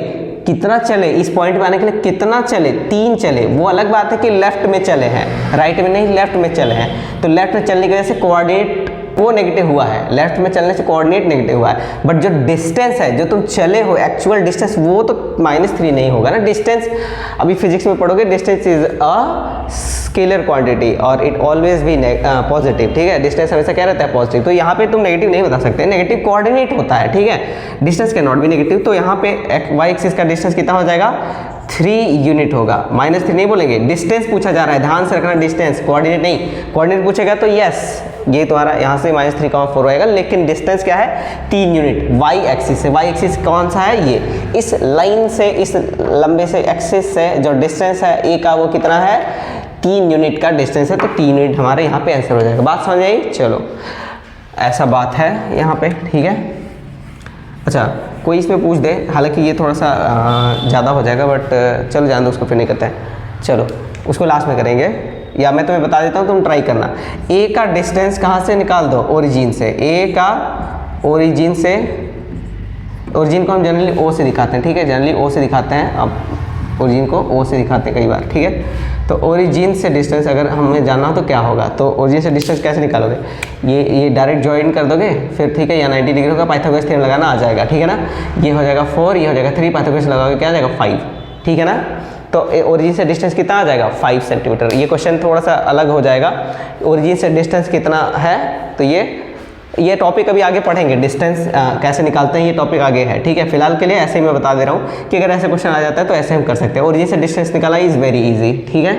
कितना चले, इस पॉइंट पे आने के लिए कितना चले, 3 चले। वो अलग बात है कि लेफ्ट में चले हैं, राइट में नहीं, लेफ्ट में चले हैं। तो लेफ्ट में चलने की वजह से कोऑर्डिनेट वो नेगेटिव हुआ है, लेफ्ट में चलने से कोऑर्डिनेट नेगेटिव हुआ है। बट जो डिस्टेंस है, जो तुम चले हो एक्चुअल डिस्टेंस, वो तो -3 नहीं होगा ना। डिस्टेंस अभी फिजिक्स में पढ़ोगे, distance is a scalar quantity और इट ऑलवेज बी पॉजिटिव, ठीक है। डिस्टेंस हमेशा क्या रहता है, पॉजिटिव। तो यहाँ पे तुम नेगेटिव नहीं बता सकते, नेगेटिव कोऑर्डिनेट होता है, ठीक है। Distance can not be negative. तो यहाँ पे वाई एक्सिस का डिस्टेंस कितना हो जाएगा, 3 यूनिट होगा। -3 नहीं बोलेंगे, डिस्टेंस पूछा जा रहा है, ध्यान से रखना, डिस्टेंस, कोऑर्डिनेट नहीं। कोऑर्डिनेट पूछेगा तो यस, ये तुम्हारा यहाँ से -3,4 होएगा, लेकिन डिस्टेंस क्या है, 3 यूनिट। वाई एक्सिस से, वाई एक्सिस कौन सा है, ये इस लाइन से, इस लंबे से एक्सिस से जो डिस्टेंस है ए का, वो कितना है, 3 यूनिट का डिस्टेंस है, तो 3 यूनिट हमारे यहाँ पे आंसर हो जाएगा। बात समझ आई? चलो ऐसा बात है यहाँ पे, ठीक है। अच्छा कोई इसमें पूछ दे, हालांकि ये थोड़ा सा ज़्यादा हो जाएगा, बट चलो जान दो, उसको फिर नहीं करते हैं। चलो उसको लास्ट में करेंगे, या मैं तुम्हें बता देता हूँ, तुम ट्राई करना। ए का डिस्टेंस कहाँ से निकाल दो? ओरिजिन से। ए का ओरिजिन से, ओरिजिन को हम जनरली ओ से दिखाते हैं, ठीक है, जनरली ओ से दिखाते हैं। अब ओरिजिन को ओ से दिखाते हैं कई बार, ठीक है। तो ओरिजिन से डिस्टेंस अगर हमें जानना हो तो क्या होगा, तो ओरिजिन से डिस्टेंस कैसे निकालोगे? ये डायरेक्ट ज्वाइन कर दोगे फिर, ठीक है, या 90 डिग्री होगा, पाइथागोरस थ्योरम लगाना आ जाएगा, ठीक है ना। ये हो जाएगा 4, ये हो जाएगा 3, पाइथागोरस लगाओगे क्या आ जाएगा 5, ठीक है ना। तो ओरिजिन से डिस्टेंस कितना आ जाएगा 5 सेंटीमीटर। ये क्वेश्चन थोड़ा सा अलग हो जाएगा, ओरिजिन से डिस्टेंस कितना है, तो ये टॉपिक अभी आगे पढ़ेंगे, डिस्टेंस कैसे निकालते हैं, ये टॉपिक आगे है, ठीक है। फिलहाल के लिए ऐसे ही मैं बता दे रहा हूँ कि अगर ऐसे क्वेश्चन आ जाता है तो ऐसे हम कर सकते हैं। ओरिजिन से डिस्टेंस निकाला इज़ वेरी इजी, ठीक है।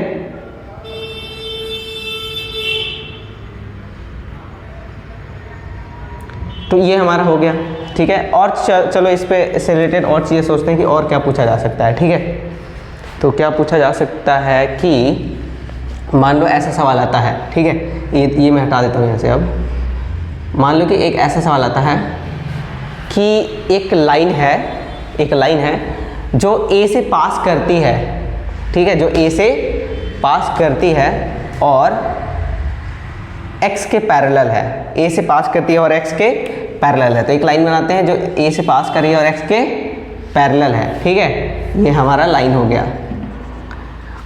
तो ये हमारा हो गया, ठीक है। और चलो इस पे से रिलेटेड और चीज़ें सोचते हैं कि और क्या पूछा जा सकता है, ठीक है। तो क्या पूछा जा सकता है कि मान लो ऐसा सवाल आता है, ठीक है, ये मैं हटा देता हूँ यहाँ से। अब मान लो कि एक ऐसा सवाल आता है कि एक लाइन है जो ए से पास करती है, ठीक है, जो ए से पास करती है और एक्स के पैरेलल है, ए से पास करती है और एक्स के पैरेलल है। तो एक लाइन बनाते हैं जो ए से पास कर रही है और एक्स के पैरेलल है, ठीक है, ये हमारा लाइन हो गया।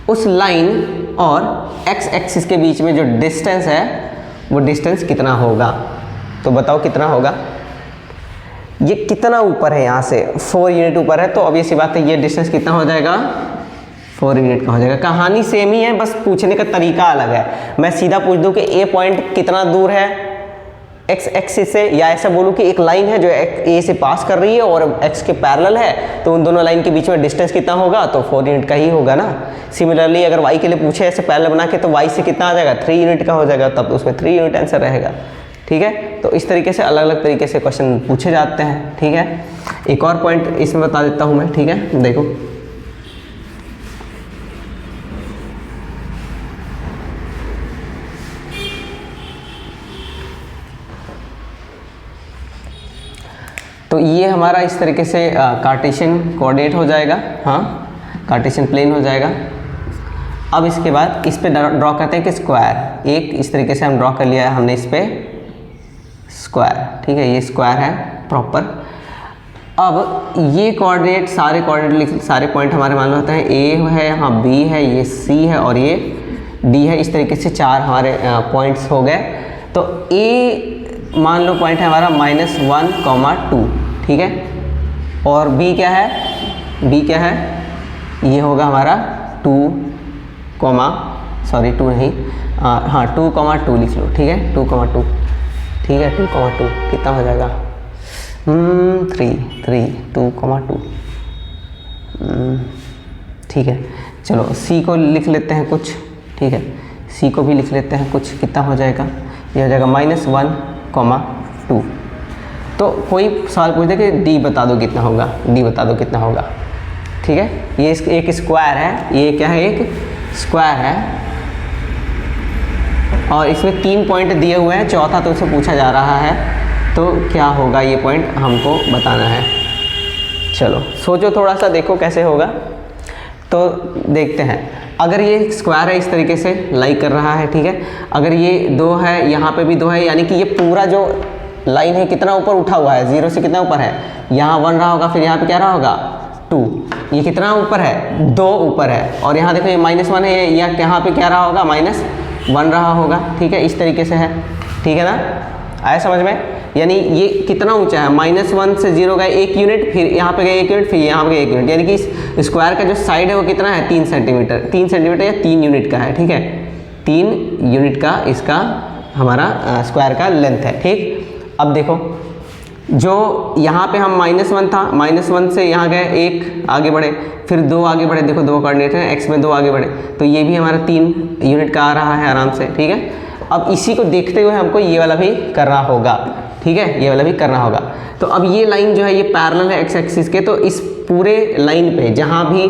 उस लाइन और एक्स एक्सिस के बीच में जो डिस्टेंस है वो डिस्टेंस कितना होगा? तो बताओ कितना होगा। ये कितना ऊपर है, यहाँ से 4 यूनिट ऊपर है, तो ऑब्वियस सी बात है ये डिस्टेंस कितना हो जाएगा 4 यूनिट का हो जाएगा। कहानी सेम ही है, बस पूछने का तरीका अलग है। मैं सीधा पूछ दूं कि ए पॉइंट कितना दूर है एक्स एक्सिस से, या ऐसा बोलूं कि एक लाइन है जो ए से पास कर रही है और एक्स के पैरेलल है, तो उन दोनों लाइन के बीच में डिस्टेंस कितना होगा, तो 4 यूनिट का ही होगा ना। सिमिलरली अगर वाई के लिए पूछे ऐसे पैरेलल बना के, तो वाई से कितना आ जाएगा 3 यूनिट का हो जाएगा, तब तो उसमें 3 यूनिट आंसर रहेगा, ठीक है। तो इस तरीके से अलग अलग तरीके से क्वेश्चन पूछे जाते हैं, ठीक है। एक और पॉइंट इसमें बता देता हूँ मैं, ठीक है, देखो तो ये हमारा इस तरीके से कार्टेशियन कोऑर्डिनेट हो जाएगा, हाँ, कार्टेशियन प्लेन हो जाएगा। अब इसके बाद इस पे ड्रॉ करते हैं कि स्क्वायर, एक इस तरीके से हम ड्रॉ कर लिया है हमने इस पे स्क्वायर, ठीक है, ये स्क्वायर है प्रॉपर। अब ये कोऑर्डिनेट सारे पॉइंट हमारे मान लो होते हैं, ए है, यहाँ बी है, ये सी है और ये डी है। इस तरीके से 4 हमारे पॉइंट्स हो गए। तो ए मान लो पॉइंट है हमारा -1, 2, ठीक है, और बी क्या है, ये होगा हमारा 2, 2 नहीं, हाँ 2, 2 लिख लो, ठीक है, 2, 2, ठीक है, 2, 2 कितना हो जाएगा 3, 2, 2, ठीक है। चलो सी को लिख लेते हैं कुछ, ठीक है, सी को भी लिख लेते हैं कुछ, कितना हो जाएगा, ये हो जाएगा -1, 2। तो कोई सवाल पूछते कि डी बता दो कितना होगा, ठीक है। ये एक स्क्वायर है, ये क्या है, एक स्क्वायर है और इसमें 3 पॉइंट दिए हुए हैं, चौथा तो उससे पूछा जा रहा है, तो क्या होगा ये पॉइंट हमको बताना है। चलो सोचो थोड़ा सा, देखो कैसे होगा। तो देखते हैं, अगर ये स्क्वायर है इस तरीके से लाई कर रहा है, ठीक है, अगर ये 2 है, यहाँ पे भी 2 है, यानी कि ये पूरा जो लाइन है कितना ऊपर उठा हुआ है, 0 से कितना ऊपर है, यहाँ 1 रहा होगा, फिर यहाँ पे क्या रहा होगा 2, ये कितना ऊपर है 2 ऊपर है, और यहाँ देखो ये -1 है, या यहाँ पे क्या रहा होगा -1 रहा होगा, ठीक है, इस तरीके से है, ठीक है ना, आया समझ में। यानी ये कितना ऊंचा है, -1 से 0 गए 1 यूनिट, फिर यहाँ पे गए 1 यूनिट, फिर यहाँ पे गए 1 यूनिट, यानी कि इस स्क्वायर का जो साइड है वो कितना है 3 सेंटीमीटर, 3 सेंटीमीटर या 3 यूनिट का है, ठीक है, 3 यूनिट का इसका हमारा स्क्वायर का लेंथ है, ठीक। अब देखो जो यहाँ पे हम -1 था, -1 से यहाँ गए 1 आगे बढ़े, फिर 2 आगे बढ़े, देखो 2 कोऑर्डिनेट है, x में 2 आगे बढ़े, तो ये भी हमारा 3 यूनिट का आ रहा है आराम से, ठीक है। अब इसी को देखते हुए हमको ये वाला भी करना होगा, ठीक है, ये वाला भी करना होगा। तो अब ये लाइन जो है ये पैरेलल है एक्स एक्सिस के, तो इस पूरे लाइन पे जहाँ भी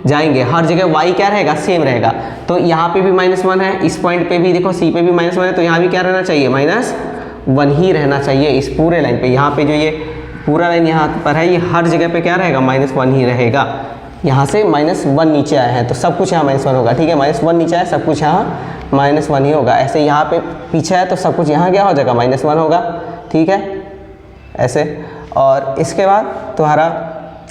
जाएंगे हर जगह y क्या रहेगा, सेम रहेगा। तो यहाँ पे भी -1 है, इस पॉइंट पे भी देखो C पे भी -1 है, तो यहाँ भी क्या रहना चाहिए, -1 ही रहना चाहिए इस पूरे लाइन पे। यहाँ पे जो ये पूरा लाइन यहाँ पर है, ये हर जगह पे क्या रहेगा, -1 ही रहेगा। यहाँ से -1 नीचे आए हैं तो सब कुछ यहाँ -1 होगा, ठीक है, -1 नीचे आया सब कुछ यहाँ -1 ही होगा। ऐसे यहाँ पे पीछे है तो सब कुछ यहाँ क्या हो जाएगा, -1 होगा, ठीक है, ऐसे। और इसके बाद तुम्हारा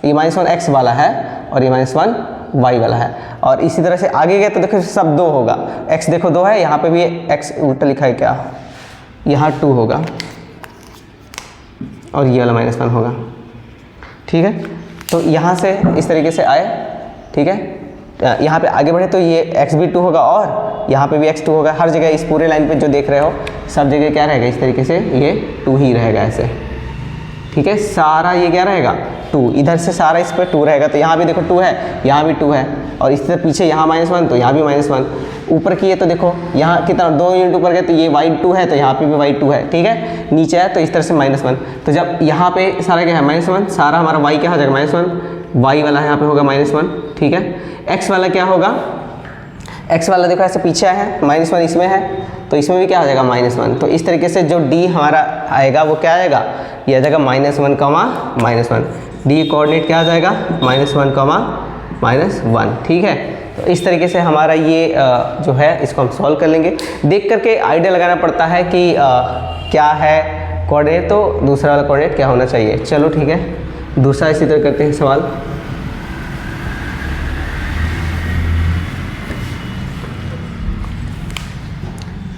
ये -1 x वाला है और ये -1 y वाला है, और इसी तरह से आगे गए तो देखो सब 2 होगा। x देखो 2 है, यहाँ पे भी x उल्टा लिखा है क्या, यहाँ 2 होगा और ये वाला -1 होगा, ठीक है। तो यहाँ से इस तरीके से आए, ठीक है, यहाँ पे आगे बढ़े तो ये x भी 2 होगा और यहाँ पे भी x 2 होगा। हर जगह इस पूरे लाइन पे जो देख रहे हो सब जगह क्या रहेगा, इस तरीके से ये 2 ही रहेगा ऐसे, ठीक है। सारा ये क्या रहेगा, 2, इधर से सारा इस पर 2 रहेगा। तो यहाँ भी देखो 2 है, यहाँ भी 2 है, और इस तरह पीछे यहाँ -1 तो यहाँ भी -1। ऊपर किए तो देखो यहाँ कितना 2 यूनिट ऊपर गए तो ये y2 है, तो यहाँ पे भी y2 है, ठीक है। नीचे है तो इस तरह से -1। तो जब यहाँ पे सारा क्या है -1, सारा हमारा y क्या हो जाएगा, -1, y वाला यहाँ पे होगा -1, ठीक है। x वाला क्या होगा, x वाला देखो ऐसे पीछे है, -1 इसमें है तो इसमें भी क्या हो जाएगा, -1। तो इस तरीके से जो d हमारा आएगा वो क्या आएगा, ये आ जाएगा -1, d कोऑर्डिनेट क्या आ जाएगा, -1, -1, ठीक है। तो इस तरीके से हमारा ये जो है इसको हम सॉल्व कर लेंगे। देख करके आइडिया लगाना पड़ता है कि क्या है कोऑर्डिनेट, तो दूसरा वाला कोऑर्डिनेट क्या होना चाहिए। चलो ठीक है, दूसरा इसी तरह करते हैं सवाल।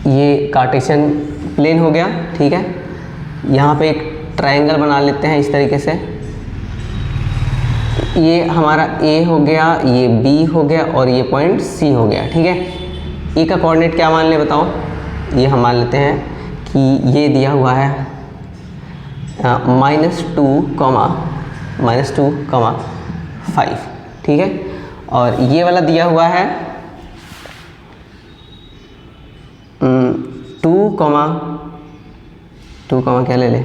ये कार्टेशियन प्लेन हो गया, ठीक है। यहाँ पे एक ट्रायंगल बना लेते हैं इस तरीके से। ये हमारा A हो गया, ये B हो गया और ये पॉइंट C हो गया, ठीक है। A का कोऑर्डिनेट क्या मान ले बताओ, ये हम मान लेते हैं कि ये दिया हुआ है -2, 5, ठीक है। और ये वाला दिया हुआ है 2, क्या ले ले,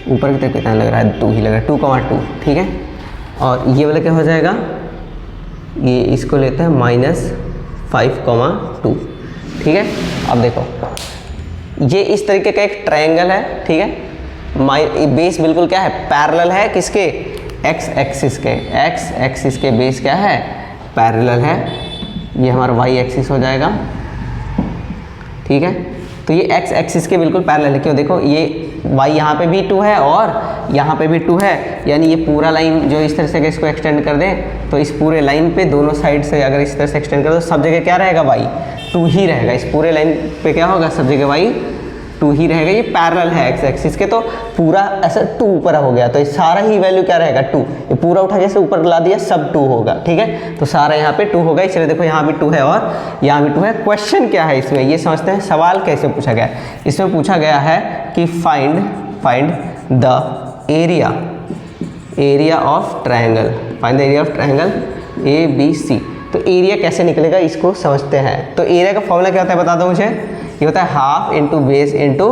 ऊपर की तरफ कितना लग रहा है, 2 ही लग रहा है, 2, ठीक है। और ये वाला क्या हो जाएगा, ये इसको लेते हैं -5, 2, ठीक है। अब देखो ये इस तरीके का एक ट्रायंगल है, ठीक है। बेस बिल्कुल क्या है, पैरेलल है किसके, x एक्सिस के बेस क्या है, पैरेलल है। ये हमारा y एक्सिस हो जाएगा, ठीक है। तो ये x एक्सिस के बिल्कुल पैरेलल है, क्यों, देखो ये y यहाँ पे भी 2 है और यहाँ पे भी 2 है, यानी ये पूरा लाइन जो इस तरह से इसको एक्सटेंड कर दें तो इस पूरे लाइन पे दोनों साइड से अगर इस तरह से एक्सटेंड कर दो सब जगह क्या रहेगा, y 2 ही रहेगा। इस पूरे लाइन पे क्या होगा, सब जगह y 2 ही रहेगा। ये पैरेलल है x एक्सिस के, तो पूरा ऐसा 2 ऊपर हो गया, तो ये सारा ही वैल्यू क्या रहेगा, 2। ये पूरा उठा के से ऊपर ला दिया, सब 2 होगा, ठीक है। तो सारा यहाँ पे 2 होगा, इसलिए देखो यहाँ भी 2 है और यहाँ भी 2 है। क्वेश्चन क्या है इसमें, ये समझते हैं सवाल कैसे पूछा गया है। इसमें पूछा गया है कि find the area of triangle, find the area of triangle ABC। तो एरिया कैसे निकलेगा इसको समझते हैं। तो एरिया का फॉर्मूला क्या होता है बता दो मुझे, ये होता है half into base into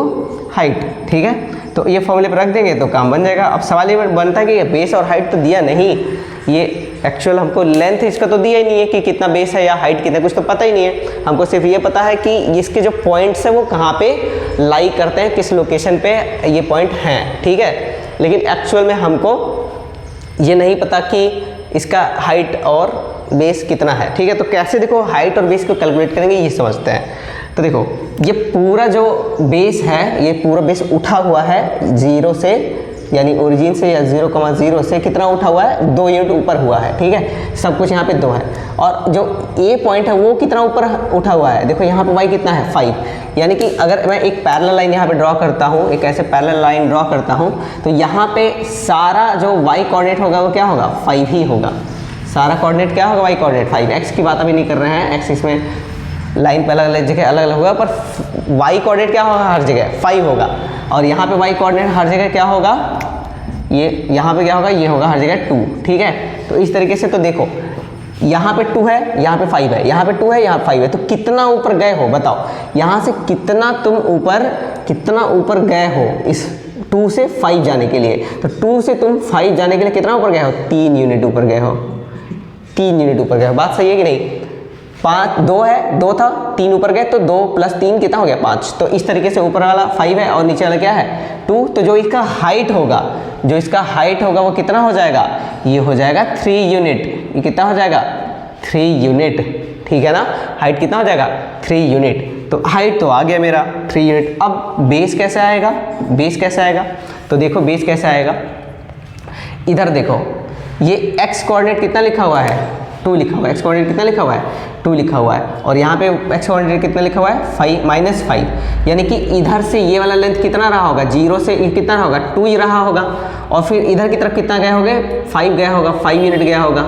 height, ठीक है। तो ये फॉर्मूले पर रख देंगे तो काम बन जाएगा। अब सवाल ये बनता है कि बेस और हाइट तो दिया नहीं, ये एक्चुअल हमको लेंथ इसका तो दिया ही नहीं है कि कितना बेस है या हाइट कितना, कुछ तो पता ही नहीं है। हमको सिर्फ ये पता है कि इसके जो पॉइंट्स हैं वो कहाँ पे लाई करते हैं, किस लोकेशन पे ये पॉइंट हैं, ठीक है। लेकिन एक्चुअल में हमको ये नहीं पता कि इसका हाइट और बेस कितना है, ठीक है। तो कैसे देखो हाइट और बेस को कैलकुलेट करेंगे ये समझते हैं। तो देखो ये पूरा जो बेस है, ये पूरा बेस उठा हुआ है 0 से, यानी ओरिजिन से या 0,0 से कितना उठा हुआ है, 2 यूनिट ऊपर हुआ है, ठीक है। सब कुछ यहाँ पे 2 है। और जो A पॉइंट है वो कितना ऊपर उठा हुआ है, देखो यहाँ पे y कितना है, 5। यानी कि अगर मैं एक पैरेलल लाइन यहाँ पे ड्रॉ करता हूँ, एक ऐसे पैरेलल लाइन ड्रॉ करता हूँ, तो यहाँ पे सारा जो y कोऑर्डिनेट होगा वो क्या होगा, 5 ही होगा। सारा कोऑर्डिनेट क्या होगा, y कोऑर्डिनेट 5। x की बात अभी नहीं कर रहे हैं, x इसमें लाइन पे अलग अलग जगह अलग अलग होगा, पर y कोऑर्डिनेट क्या होगा, हर जगह 5 होगा। और यहाँ पे y कोऑर्डिनेट हर जगह क्या होगा, ये यहाँ पे क्या होगा, ये होगा हर जगह 2, ठीक है। तो इस तरीके से तो देखो यहाँ पे 2 है, यहाँ पे 5 है, यहाँ पे 2 है, यहाँ पे 5 है, तो कितना ऊपर गए हो बताओ, यहाँ से कितना ऊपर गए हो इस 2 से 5 जाने के लिए। तो 2 से तुम 5 जाने के लिए कितना ऊपर गए हो, 3 यूनिट ऊपर गए हो, 3 यूनिट ऊपर गए हो। बात सही है कि नहीं? 2 है, 2 था, 3 ऊपर गए, तो 2 + 3 कितना हो गया 5। तो इस तरीके से ऊपर वाला 5 है और नीचे वाला क्या है 2। तो जो इसका हाइट होगा वो कितना हो जाएगा, ये हो जाएगा 3 यूनिट। ये कितना हो जाएगा 3 यूनिट, ठीक है ना। हाइट कितना हो जाएगा 3 यूनिट। तो हाइट तो आ गया मेरा 3 यूनिट। अब बेस कैसे आएगा, तो देखो बेस कैसे आएगा, इधर देखो ये x कोऑर्डिनेट कितना लिखा हुआ है 2 लिखा हुआ है, x कोऑर्डिनेट कितना लिखा हुआ है 2 लिखा हुआ है, और यहाँ पे x कोऑर्डिनेट कितना लिखा हुआ है 5 यानी कि इधर से ये वाला लेंथ कितना रहा होगा, 0 से कितना होगा 2 ही रहा होगा, और फिर इधर की तरफ कितना गए होगे 5 गया होगा, 5 यूनिट गया होगा।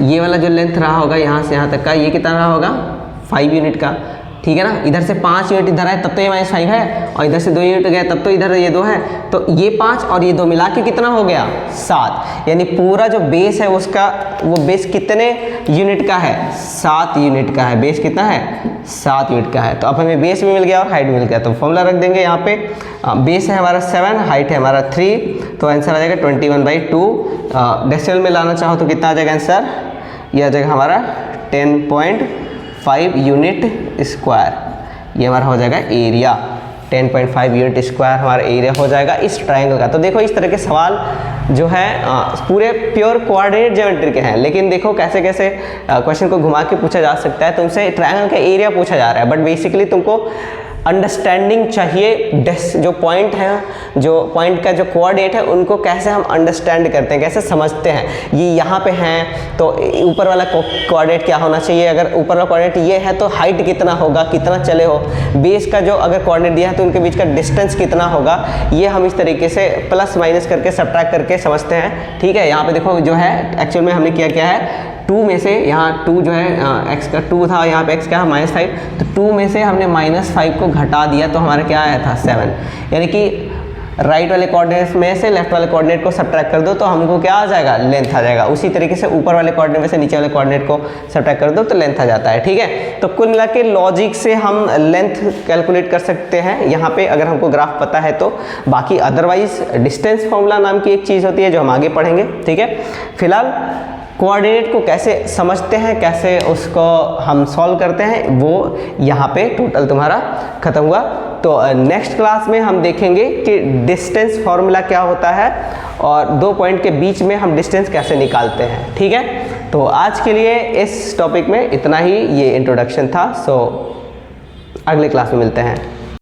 ये वाला जो लेंथ रहा होगा यहाँ से यहाँ तक का, ये कितना रहा होगा 5 यूनिट का, ठीक है ना। इधर से 5 यूनिट इधर है तब तो ये -5 है, और इधर से 2 यूनिट गया तब तो इधर ये 2 है, तो ये 5 और ये 2 मिला के कितना हो गया 7। यानी पूरा जो बेस है उसका, वो बेस कितने यूनिट का है 7 यूनिट का है। बेस कितना है 7 यूनिट का है। तो अब हमें बेस भी मिल गया और हाइट भी मिल गया, तो फॉर्मूला रख देंगे यहाँ पे। बेस है हमारा 7, हाइट है हमारा 3, तो आंसर आ जाएगा 21/2। डेसिमल में लाना चाहो तो कितना आ जाएगा आंसर, यह आ जाएगा हमारा 10.5 यूनिट स्क्वायर। ये हमारा हो जाएगा एरिया, 10.5 यूनिट स्क्वायर हमारा एरिया हो जाएगा इस ट्रायंगल का। तो देखो इस तरह के सवाल जो है पूरे प्योर कोऑर्डिनेट ज्योमेट्री के हैं, लेकिन देखो कैसे कैसे क्वेश्चन को घुमा के पूछा जा सकता है। तुमसे ट्रायंगल का एरिया पूछा जा रहा है, बट बेसिकली तुमको अंडरस्टैंडिंग चाहिए, जो पॉइंट है, जो पॉइंट का जो कोऑर्डिनेट है उनको कैसे हम अंडरस्टैंड करते हैं, कैसे समझते हैं। ये यहाँ पे हैं तो ऊपर वाला कोऑर्डिनेट क्या होना चाहिए, अगर ऊपर वाला कोऑर्डिनेट ये है तो हाइट कितना होगा, कितना चले हो। बेस का जो अगर कोऑर्डिनेट दिया है तो उनके बीच का डिस्टेंस कितना होगा, ये हम इस तरीके से प्लस माइनस करके सब्ट्रैक्ट करके समझते हैं, ठीक है। यहाँ पे देखो जो है एक्चुअल में हमने क्या है 2 में से, यहाँ 2 जो है x का 2 था, यहाँ पे x का है -5, तो 2 में से हमने -5 को घटा दिया तो हमारा क्या आया था 7। यानी कि राइट वाले कोऑर्डिनेट में से लेफ्ट वाले कोऑर्डिनेट को सब्ट्रैक्ट कर दो तो हमको क्या आ जाएगा लेंथ आ जाएगा। उसी तरीके से ऊपर वाले कोऑर्डिनेट में से नीचे वाले कोऑर्डिनेट को सब्ट्रैक्ट कर दो तो लेंथ आ जाता है, ठीक है। तो कुल मिला के लॉजिक से हम लेंथ कैलकुलेट कर सकते हैं यहाँ पे, अगर हमको ग्राफ पता है तो। बाकी अदरवाइज डिस्टेंस फॉर्मूला नाम की एक चीज़ होती है जो हम आगे पढ़ेंगे, ठीक है। फिलहाल कोऑर्डिनेट को कैसे समझते हैं, कैसे उसको हम सॉल्व करते हैं, वो यहाँ पे टोटल तुम्हारा खत्म हुआ। तो नेक्स्ट क्लास में हम देखेंगे कि डिस्टेंस फॉर्मूला क्या होता है और 2 पॉइंट के बीच में हम डिस्टेंस कैसे निकालते हैं, ठीक है। तो आज के लिए इस टॉपिक में इतना ही, ये इंट्रोडक्शन था। सो अगले क्लास में मिलते हैं।